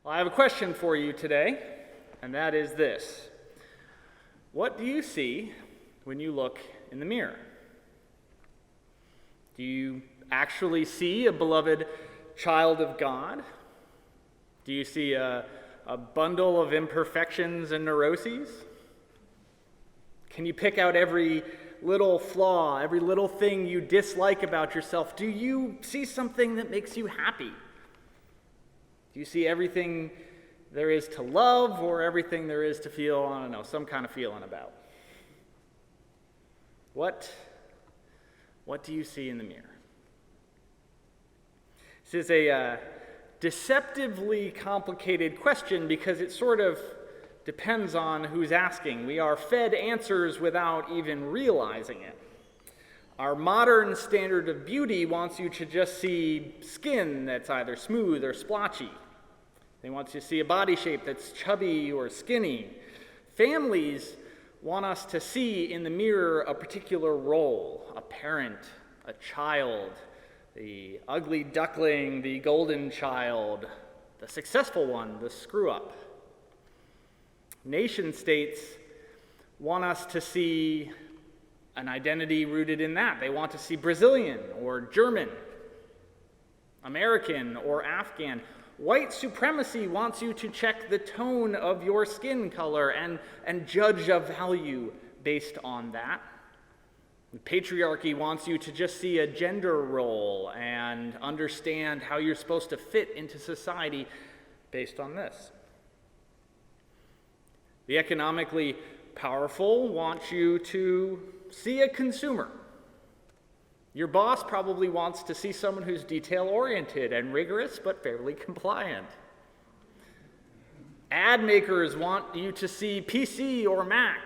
Well, I have a question for you today, and that is this. What do you see when you look in the mirror? Do you actually see a beloved child of God? Do you see a bundle of imperfections and neuroses? Can you pick out every little flaw, every little thing you dislike about yourself? Do you see something that makes you happy? Do you see everything there is to love or everything there is to feel, I don't know, some kind of feeling about? What do you see in the mirror? This is a deceptively complicated question because it sort of depends on who's asking. We are fed answers without even realizing it. Our modern standard of beauty wants you to just see skin that's either smooth or splotchy. They want you to see a body shape that's chubby or skinny. Families want us to see in the mirror a particular role, a parent, a child, the ugly duckling, the golden child, the successful one, the screw-up. Nation states want us to see an identity rooted in that. They want to see Brazilian or German, American or Afghan. White supremacy wants you to check the tone of your skin color and judge a value based on that. The patriarchy wants you to just see a gender role and understand how you're supposed to fit into society based on this. The economically powerful want you to see a consumer. Your boss probably wants to see someone who's detail-oriented and rigorous but fairly compliant. Ad makers want you to see PC or Mac,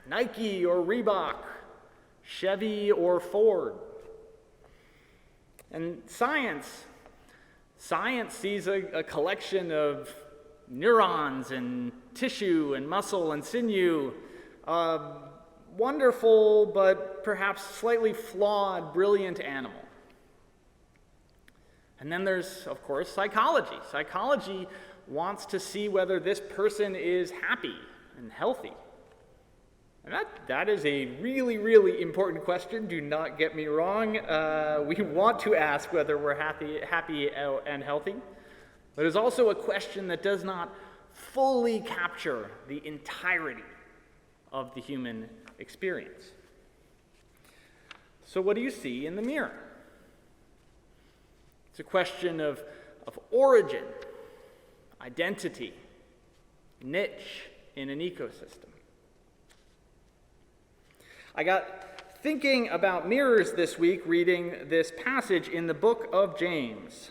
Nike or Reebok, Chevy or Ford. And science sees a collection of neurons and tissue and muscle and sinew, wonderful but perhaps slightly flawed, brilliant animal. And then there's, of course, psychology. Psychology wants to see whether this person is happy and healthy. And that is a really, really important question. Do not get me wrong. We want to ask whether we're happy and healthy. But it's also a question that does not fully capture the entirety of the human experience. So what do you see in the mirror? It's a question of origin, identity, niche in an ecosystem. I got thinking about mirrors this week reading this passage in the book of James.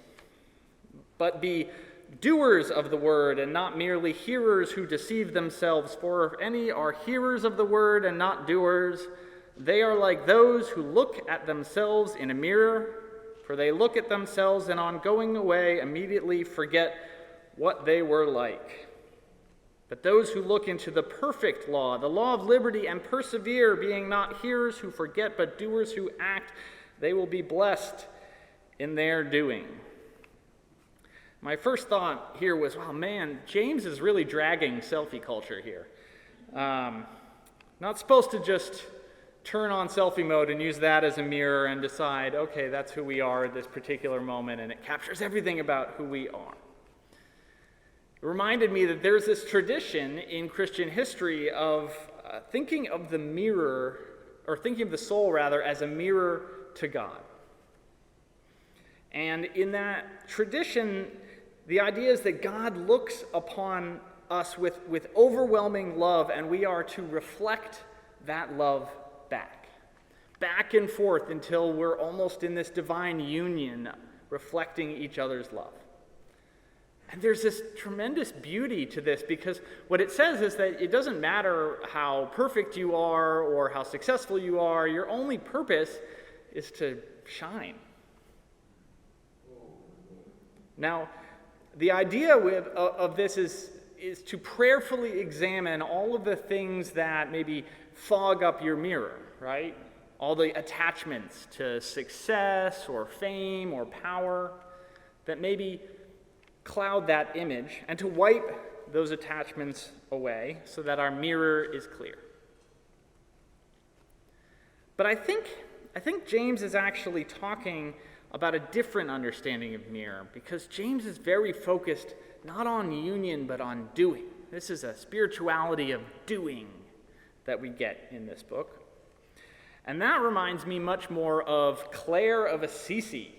But be doers of the word and not merely hearers who deceive themselves, for if any are hearers of the word and not doers, they are like those who look at themselves in a mirror, for they look at themselves and on going away immediately forget what they were like. But those who look into the perfect law, the law of liberty, and persevere, being not hearers who forget but doers who act, they will be blessed in their doing. My first thought here was, wow, man, James is really dragging selfie culture here. Not supposed to just turn on selfie mode and use that as a mirror and decide, okay, that's who we are at this particular moment, and it captures everything about who we are. It reminded me that there's this tradition in Christian history of thinking of the mirror, or thinking of the soul, rather, as a mirror to God. And in that tradition, the idea is that God looks upon us with overwhelming love, and we are to reflect that love back and forth until we're almost in this divine union, reflecting each other's love. And there's this tremendous beauty to this, because what it says is that it doesn't matter how perfect you are or how successful you are, your only purpose is to shine. Now, the idea of this is to prayerfully examine all of the things that maybe fog up your mirror, right? All the attachments to success or fame or power that maybe cloud that image and to wipe those attachments away so that our mirror is clear. But I think James is actually talking about a different understanding of mirror, because James is very focused not on union but on doing. This is a spirituality of doing that we get in this book. And that reminds me much more of Clare of Assisi.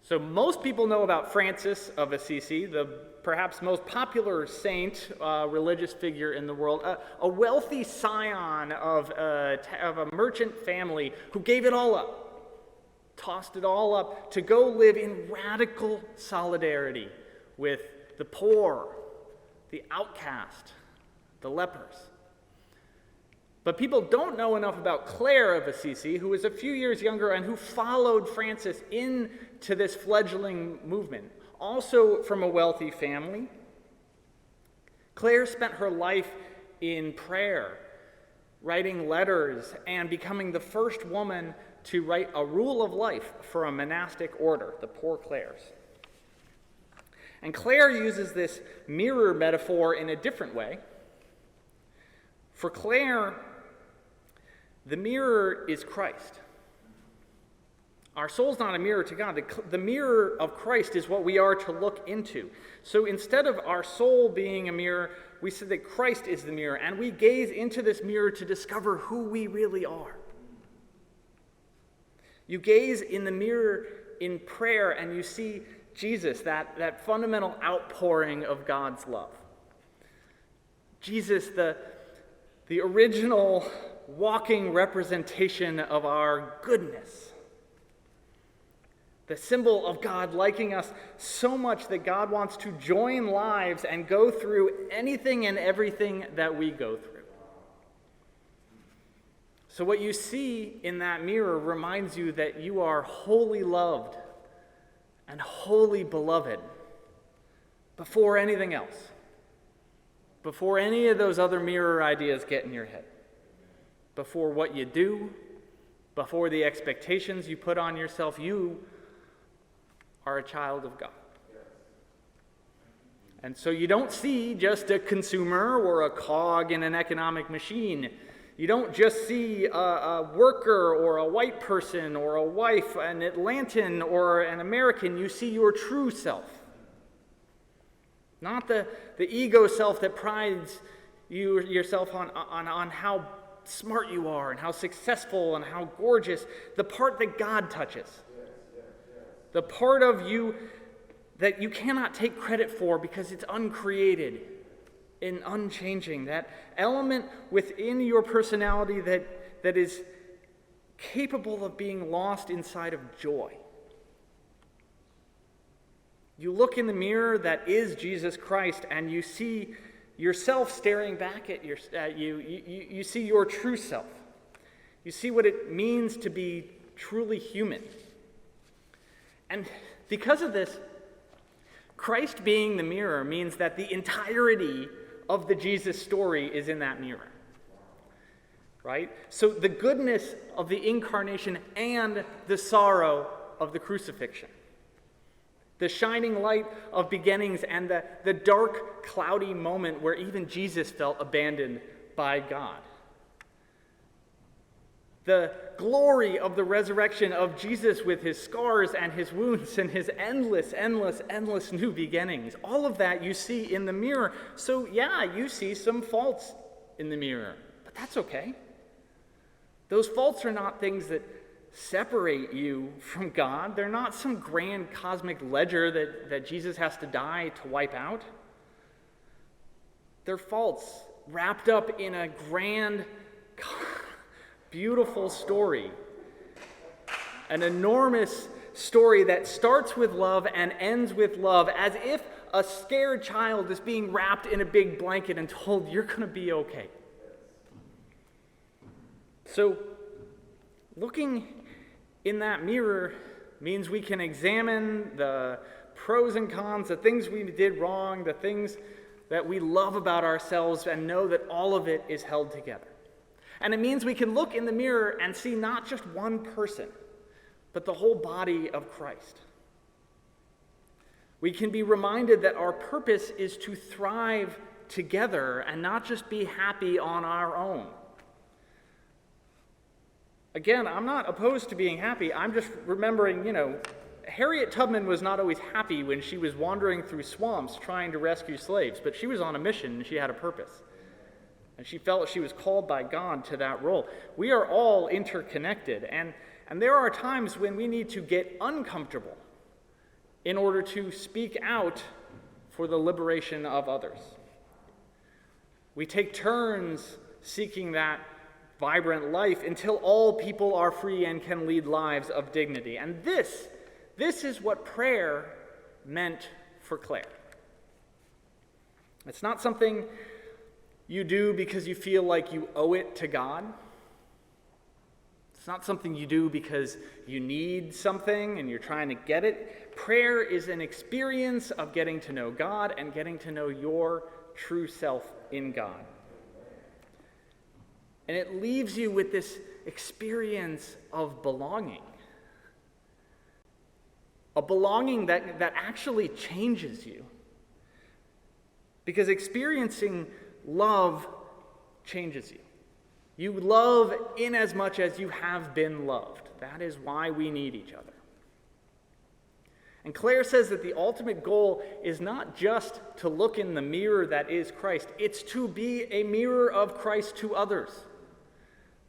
So most people know about Francis of Assisi, the perhaps most popular saint, religious figure in the world, a wealthy scion of a merchant family who gave it all up, tossed it all up to go live in radical solidarity with the poor, the outcast, the lepers. But people don't know enough about Clare of Assisi, who was a few years younger and who followed Francis into this fledgling movement, also from a wealthy family. Clare spent her life in prayer, writing letters, and becoming the first woman to write a rule of life for a monastic order, the Poor Clares. And Clare uses this mirror metaphor in a different way. For Clare, the mirror is Christ. Our soul's not a mirror to God. The mirror of Christ is what we are to look into. So instead of our soul being a mirror, we said that Christ is the mirror, and we gaze into this mirror to discover who we really are. You gaze in the mirror in prayer, and you see Jesus, that fundamental outpouring of God's love. Jesus, the original walking representation of our goodness. The symbol of God liking us so much that God wants to join lives and go through anything and everything that we go through. So what you see in that mirror reminds you that you are wholly loved and wholly beloved before anything else, before any of those other mirror ideas get in your head, before what you do, before the expectations you put on yourself. You are a child of God. And so you don't see just a consumer or a cog in an economic machine. You don't just see a worker or a white person or a wife, an Atlantan or an American. You see your true self. Not the ego self that prides yourself on how smart you are and how successful and how gorgeous. The part that God touches. The part of you that you cannot take credit for because it's uncreated and unchanging. That element within your personality that is capable of being lost inside of joy. You look in the mirror that is Jesus Christ, and you see yourself staring back at you. You see your true self. You see what it means to be truly human. And because of this, Christ being the mirror means that the entirety of the Jesus story is in that mirror. Right? So the goodness of the incarnation and the sorrow of the crucifixion. The shining light of beginnings and the dark, cloudy moment where even Jesus felt abandoned by God. The glory of the resurrection of Jesus with his scars and his wounds and his endless, endless, endless new beginnings. All of that you see in the mirror. So yeah, you see some faults in the mirror, but that's okay. Those faults are not things that separate you from God. They're not some grand cosmic ledger that Jesus has to die to wipe out. They're faults wrapped up in a grand, beautiful story. An enormous story that starts with love and ends with love, as if a scared child is being wrapped in a big blanket and told, you're going to be okay. So, looking in that mirror means we can examine the pros and cons, the things we did wrong, the things that we love about ourselves, and know that all of it is held together. And it means we can look in the mirror and see not just one person, but the whole body of Christ. We can be reminded that our purpose is to thrive together and not just be happy on our own. Again, I'm not opposed to being happy. I'm just remembering, Harriet Tubman was not always happy when she was wandering through swamps trying to rescue slaves, but she was on a mission and she had a purpose. And she felt she was called by God to that role. We are all interconnected, and there are times when we need to get uncomfortable in order to speak out for the liberation of others. We take turns seeking that vibrant life until all people are free and can lead lives of dignity. And this is what prayer meant for Claire. It's not something you do because you feel like you owe it to God. It's not something you do because you need something and you're trying to get it. Prayer is an experience of getting to know God and getting to know your true self in God. And it leaves you with this experience of belonging. A belonging that actually changes you. Because experiencing love changes you. You love in as much as you have been loved. That is why we need each other. And Claire says that the ultimate goal is not just to look in the mirror that is Christ, it's to be a mirror of Christ to others.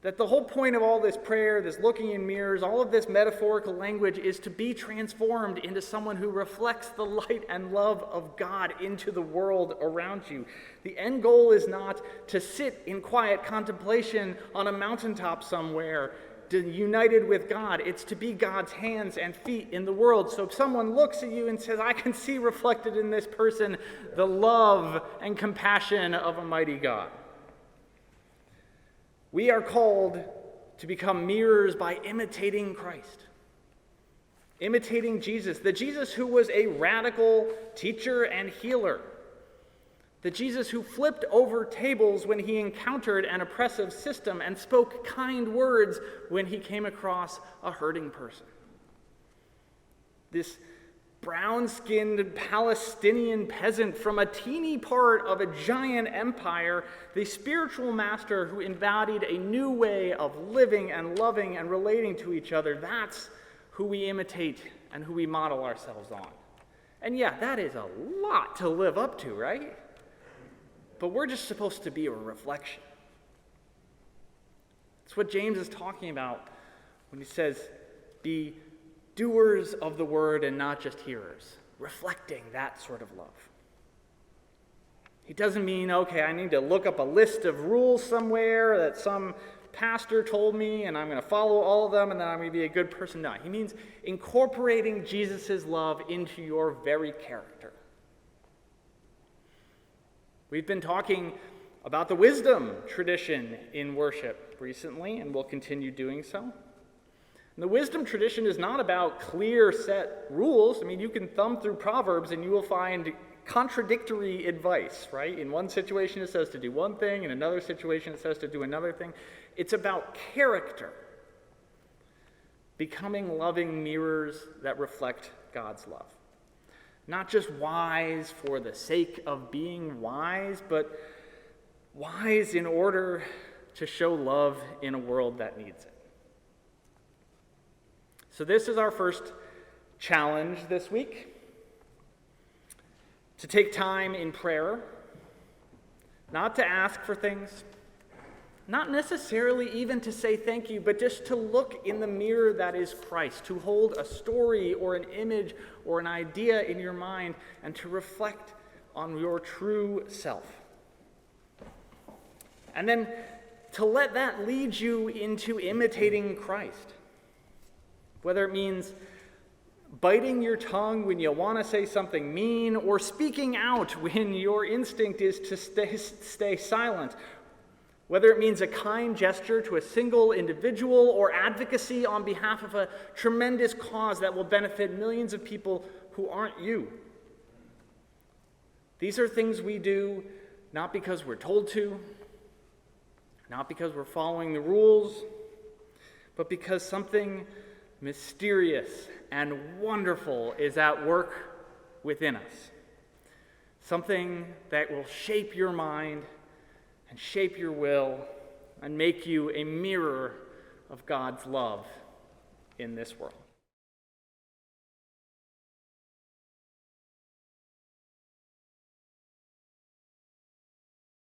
That the whole point of all this prayer, this looking in mirrors, all of this metaphorical language is to be transformed into someone who reflects the light and love of God into the world around you. The end goal is not to sit in quiet contemplation on a mountaintop somewhere, united with God. It's to be God's hands and feet in the world. So if someone looks at you and says, I can see reflected in this person the love and compassion of a mighty God. We are called to become mirrors by imitating Christ, imitating Jesus, the Jesus who was a radical teacher and healer, the Jesus who flipped over tables when he encountered an oppressive system and spoke kind words when he came across a hurting person. This brown-skinned Palestinian peasant from a teeny part of a giant empire, the spiritual master who embodied a new way of living and loving and relating to each other, that's who we imitate and who we model ourselves on. And yeah, that is a lot to live up to, right? But we're just supposed to be a reflection. That's what James is talking about when he says, be doers of the word and not just hearers, reflecting that sort of love. He doesn't mean, okay, I need to look up a list of rules somewhere that some pastor told me and I'm going to follow all of them and then I'm going to be a good person. No, he means incorporating Jesus' love into your very character. We've been talking about the wisdom tradition in worship recently, and we'll continue doing so. And the wisdom tradition is not about clear set rules. I mean, you can thumb through Proverbs and you will find contradictory advice, right? In one situation it says to do one thing, in another situation it says to do another thing. It's about character, becoming loving mirrors that reflect God's love. Not just wise for the sake of being wise, but wise in order to show love in a world that needs it. So this is our first challenge this week, to take time in prayer, not to ask for things, not necessarily even to say thank you, but just to look in the mirror that is Christ, to hold a story or an image or an idea in your mind and to reflect on your true self. And then to let that lead you into imitating Christ. Whether it means biting your tongue when you want to say something mean, or speaking out when your instinct is to stay silent. Whether it means a kind gesture to a single individual or advocacy on behalf of a tremendous cause that will benefit millions of people who aren't you. These are things we do not because we're told to, not because we're following the rules, but because something mysterious and wonderful is at work within us. Something that will shape your mind and shape your will and make you a mirror of God's love in this world.